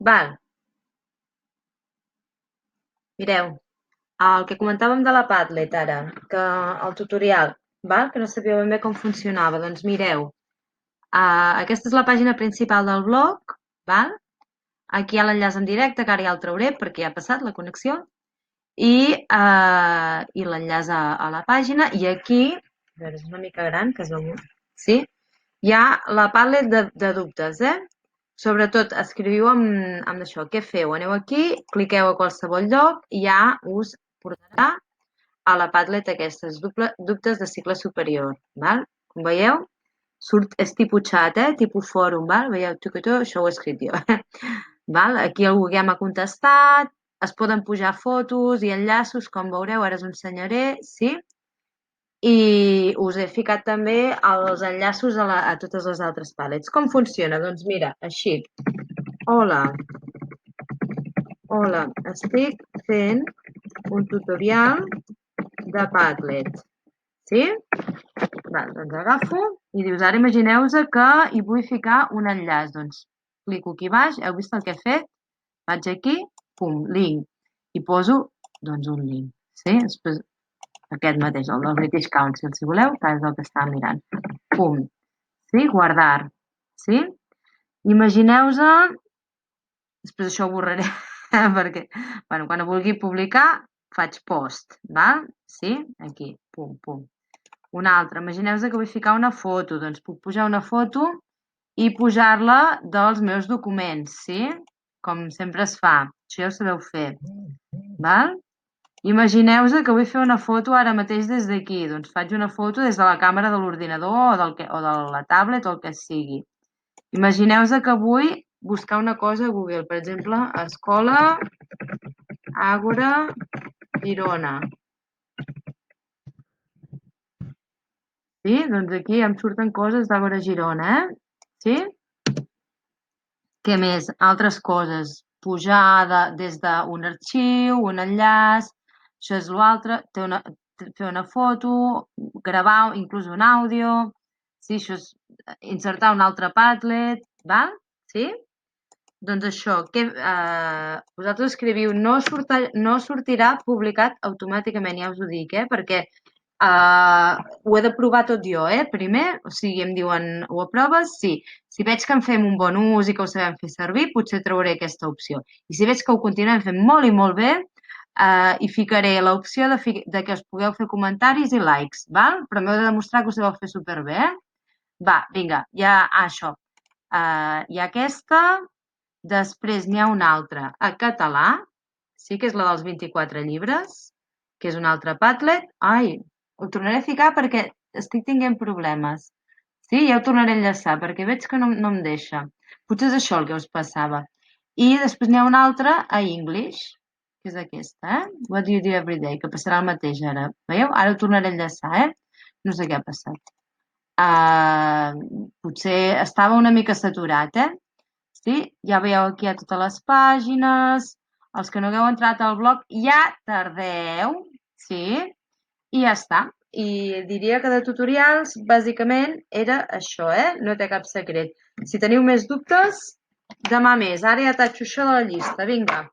Val, mireu, el que comentàvem de la Padlet ara, que el tutorial, val? Que no sabia ben bé com funcionava. Doncs mireu, aquesta és la pàgina principal del blog, val? Aquí hi ha l'enllaç en directe, que ara ja el trauré perquè ja ha passat la connexió, i l'enllaç a la pàgina, i aquí, a veure, és una mica gran, que es veu... Sí? Hi ha la Padlet de dubtes, eh? Sobretot, escriviu amb això. Què feu? Aneu aquí, cliqueu a qualsevol lloc i ja us portarà a la Padlet aquestes, dubtes de cicle superior. Val? Com veieu, és tipus xat, tipus fòrum. Val? Veieu, això ho he escrit jo. Val? Aquí algú ja m'ha contestat, es poden pujar fotos i enllaços, com veureu, ara us ensenyaré, sí? I us he ficat també els enllaços a totes les altres palettes. Com funciona? Doncs mira, així. Hola, hola, estic fent un tutorial de Padlet. Sí? Val, doncs agafo i dius, ara imagineu-vos que hi vull ficar un enllaç. Doncs clico aquí baix, heu vist el que he fet? Vaig aquí, pum, link. I poso, doncs, un link. Sí? Després, aquest mateix, el del British Council, si voleu, que és el que estava mirant. Pum. Sí? Guardar. Sí? Imagineu-vos, després això ho borraré, perquè, bueno, quan ho vulgui publicar, faig post, val? Sí? Aquí, pum, pum. Una altra, imagineu-vos que vull ficar una foto, doncs puc pujar una foto i pujar-la dels meus documents, sí? Com sempre es fa, això ja ho sabeu fer, val? Imagineu-vos que vull fer una foto ara mateix des d'aquí, doncs faig una foto des de la càmera de l'ordinador o de la tablet o el que sigui. Imagineu-vos que vull buscar una cosa a Google, per exemple, Escola Àgora Girona. Sí? Doncs aquí em surten coses d'Àgora Girona, Sí? Què més? Altres coses. Pujar des d'un arxiu, un enllaç, això és l'altre, fer una foto, gravar inclús un àudio, sí, això és insertar un altre Padlet, val? Sí? Doncs això, vosaltres escriviu, no sortirà publicat automàticament, ja us ho dic, perquè ho he de provar tot jo, primer, o sigui, em diuen, ho aproves? Sí. Si veig que en fem un bon ús i que ho sabem fer servir, potser trauré aquesta opció. I si veig que ho continuem fent molt i molt bé, hi ficaré l'opció de que us pugueu fer comentaris i likes, val? Però m'heu de demostrar que ho sabeu fer superbé, Va, vinga, ja, això. Hi ha aquesta, després n'hi ha una altra a català, sí que és la dels 24 llibres, que és un altre Padlet. Ai, ho tornaré a ficar perquè estic tinguent problemes. Sí, ja ho tornaré a enllaçar perquè veig que no em deixa. Potser és això el que us passava. I després n'hi ha una altra a English, que és aquesta, What do you do every day? Que passarà el mateix ara. Veieu? Ara ho tornaré a enllaçar, No sé què ha passat. Potser estava una mica saturat, Sí? Ja veieu aquí hi ha totes les pàgines. Els que no hagueu entrat al blog ja tardeu, sí? I ja està. I diria que de tutorials, bàsicament, era això, No té cap secret. Si teniu més dubtes, demà més. Ara ja tatxo això de la llista. Vinga.